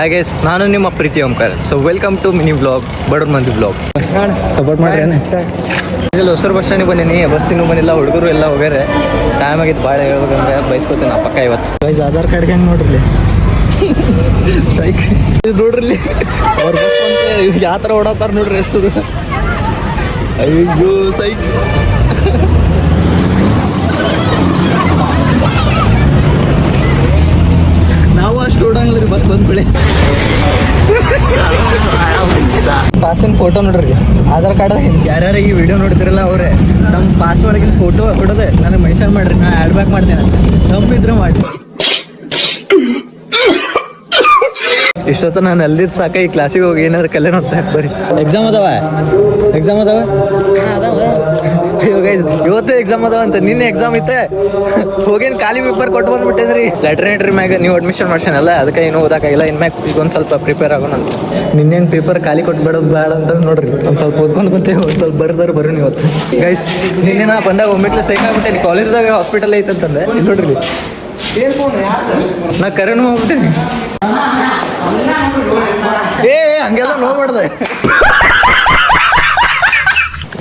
ಹಾಗೆ ನಾನು ನಿಮ್ಮ ಪ್ರೀತಿ Omkara. So welcome to mini blog, ಬಡವ್ರ ಮಂದಿ ಬ್ಲಾಗ್. ಸಪೋರ್ಟ್ ಮಾಡ್ರಿ. ಇಲ್ಲಿ ಹೊಸರು ಬಸ್ ಸ್ಟ್ಯಾಂಡಿಗೆ ಬಂದೀನಿ. ಬಸ್ಸಿನೂ ಬಂದಿಲ್ಲ, ಹುಡುಗರು ಎಲ್ಲ ಹೋಗ್ಯಾರೆ. ಟೈಮ್ ಆಗಿತ್ತು ಭಾಳ ಹೇಳ್ಬೇಕಂದ್ರೆ ಬಯಸ್ಕೋತೀನಿ ನಾ ಪಕ್ಕ ಇವತ್ತು. ಗೈಸ್ ಆಧಾರ್ ಕಾರ್ಡ್ ಹೆಂಗೆ ನೋಡ್ರಿ ನೋಡ್ರಿ ಅವ್ರ ಬಸ್ ಅಂತ ಯಾವ ಥರ ಓಡಾತಾರ ನೋಡ್ರಿ ಎಷ್ಟು. ಅಯ್ಯೋ ಸೈಕ್ ನಾವು ಅಷ್ಟು ಓಡಂಗಿಲ್ಲ ರೀ ಬಸ್ ಬಂದ್ಬಿಡಿ. ಪಾಸಿನ ಫೋಟೋ ನೋಡ್ರಿ, ಆಧಾರ್ ಕಾರ್ಡ್ ಯಾರ್ಯಾರ ಈ ವಿಡಿಯೋ ನೋಡ್ತಿರಲ್ಲ ಅವ್ರೆ ನಮ್ಮ ಪಾಸ್ ಒಳಗಿನ ಫೋಟೋ ಕೊಡೋದೆ ನನಗೆ ಮೆನ್ಷನ್ ಮಾಡ್ರಿ, ನಾ ಆ್ಯಡ್ ಬ್ಯಾಕ್ ಮಾಡ್ತೇನೆ ಅಂತ. ತಪ್ಪಿದ್ರೆ ಮಾಡಿ. ಇಷ್ಟೊತ್ತ ನಾನು ಅಲ್ಲಿದ್ದು ಸಾಕ ಈ ಕ್ಲಾಸಿಗೆ ಹೋಗಿ ಏನಾದ್ರು ಕಲೆ ನೋಡ್ತಾ ಬರ್ರಿ. ಎಕ್ಸಾಮ್ ಅದಾವ ಅಯ್ಯೋ ಗೈಸ್, ಇವತ್ತು ಎಕ್ಸಾಮ್ ಅದಾವ ಅಂತ. ನಿನ್ನೆ ಎಕ್ಸಾಮ್ ಇತ್ತೆ, ಹೋಗೇನು ಖಾಲಿ ಪೇಪರ್ ಕೊಟ್ಟು ಬಂದ್ಬಿಟ್ಟೇನ್ರಿ. ಲೆಟ್ರ್ ಮ್ಯಾಗ ನೀವು ಅಡ್ಮಿಷನ್ ಮಾಡ್ಸೇನಲ್ಲ, ಅದಕ್ಕೆ ಏನು ಓದಾಕಾಗಿಲ್ಲ. ಇನ್ಮ್ಯಾಗ ಈಗ ಒಂದು ಸ್ವಲ್ಪ ಪ್ರಿಪೇರ್ ಆಗೋಣ ಅಂತ. ನಿನ್ನೇನು ಪೇಪರ್ ಖಾಲಿ ಕೊಟ್ಟು ಬೇಡೋದು ಬೇಡ ಅಂತ ನೋಡ್ರಿ. ಒಂದು ಸ್ವಲ್ಪ ಓದ್ಕೊಂಡು ಬಂತೇವೆ, ಒಂದು ಸ್ವಲ್ಪ ಬರ್ರಿ ನೀವು ಇವತ್ತು. ಗೈಸ್ ನಿನ್ನೆ ನಾ ಬಂದಾಗ ಒಮ್ಮೆಟ್ಲೆ ಸೈಕ್ ಆಗ್ಬಿಟ್ಟೇನಿ. ಕಾಲೇಜ್ದಾಗ ಹಾಸ್ಪಿಟಲ್ ಐತಂತಂದೆ. ಇಲ್ಲಿ ನೋಡ್ರಿ, ನಾ ಕರೆನು ಹೋಗ್ಬಿಟ್ಟೇನಿ. ಹಂಗೆಲ್ಲ ನೋಡ್ಬಾರ್ದೆ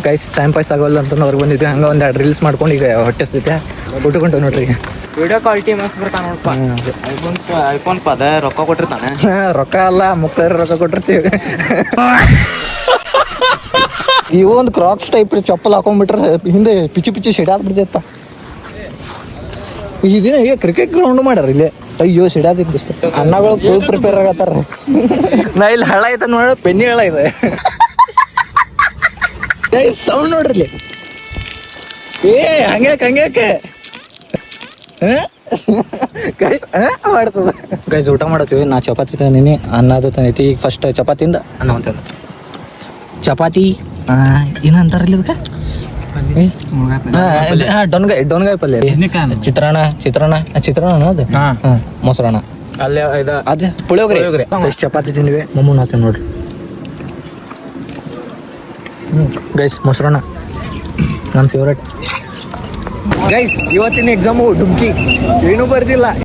ಗೈಸ್. ಟೈಮ್ ಪಾಸ್ ಆಗೋಲ್ಲ ಅಂತ ಅವ್ರಿಗೆ ಬಂದಿದ್ದೆ. ಹಂಗೆ ಒಂದು 2 ರೀಲ್ಸ್ ಮಾಡ್ಕೊಂಡು ಈಗ ಹೊಟ್ಟೆ ಸ್ಥಿತಿ ಉಟ್ಕೊಂಡು ನೋಡ್ರಿ. ವಿಡಿಯೋ ಕ್ವಾಲಿಟಿ ಮಸ್ತ್ ಬರ್ತಾನೆ ನೋಡಪ್ಪ. ಐಫೋನ್ ಪದ ರೊಕ್ಕ ಕೊಟ್ಟಿರ್ತಾನೆ. ರೊಕ್ಕ ಅಲ್ಲ, ಮುಕ್ಳರ ರೊಕ್ಕ ಕೊಟ್ಟಿರ್ತೀವಿ. ಈ ಒಂದು ಕ್ರಾಕ್ಸ್ ಟೈಪ್ ಚಪ್ಪಲ್ ಹಾಕೊಂಡ್ಬಿಟ್ರೆ ಹಿಂದೆ ಪಿಚ್ಚಿ ಸಿಡಾದ್ಬಿಡ್ತೈತ. ಈ ದಿನ ಈಗ ಕ್ರಿಕೆಟ್ ಗ್ರೌಂಡ್ ಮಾಡ್ಯಾರ ಇಲ್ಲಿ. ಅಯ್ಯೋ ಸಿಡಾದಿತ್ತು. ಅನ್ನಗಳು ಫುಲ್ ಪ್ರಿಪೇರ್ ಆಗತ್ತಾರ. ನಾ ಇಲ್ಲಿ ಹಳ ಐತ ನೋಡ, ಪೆನ್ನಿ ಹಳ ಇದೆ. ಸೌಂಡ್ ನೋಡ್ರಿ. ಹಂಗ್ಯಾಕೆ ಮಾಡ್ತದ. ಗೈಸ್ ಊಟ ಮಾಡತ್ತೀವಿ. ನಾ ಚಪಾತಿ ತಂದೀನಿ, ಅನ್ನದು ತಂದೈತಿ. ಈಗ ಫಸ್ಟ್ ಚಪಾತಿಯಿಂದ ಅನ್ನ ಅಂತ. ಚಪಾತಿ ಏನಂತಾರಲ್ಲ ಇದಕ್ಕೆ? ಡೊನ್ಗಾಯಿ ಪಲ್ಯ, ಚಿತ್ರಾನ್ನ ಅದು, ಮೊಸರನ್ನ, ಅದೇ ಪುಳಿಯೋಗರೆ. ಎಷ್ಟು ಚಪಾತಿ ತಿಂದ್ವಿ. ಮಮ್ಮೂನ್ ಹಾಕ್ತೇವೆ ನೋಡ್ರಿ. ಗೈಸ್ ಮೊಸರನ್ನ ನನ್ನ ಫೇವ್ರೇಟ್. ಗೈಸ್ ಇವತ್ತಿನ ಎಕ್ಸಾಮು ಡುಮ್ಕಿ, ಏನೂ ಬರ್ದಿಲ್ಲ.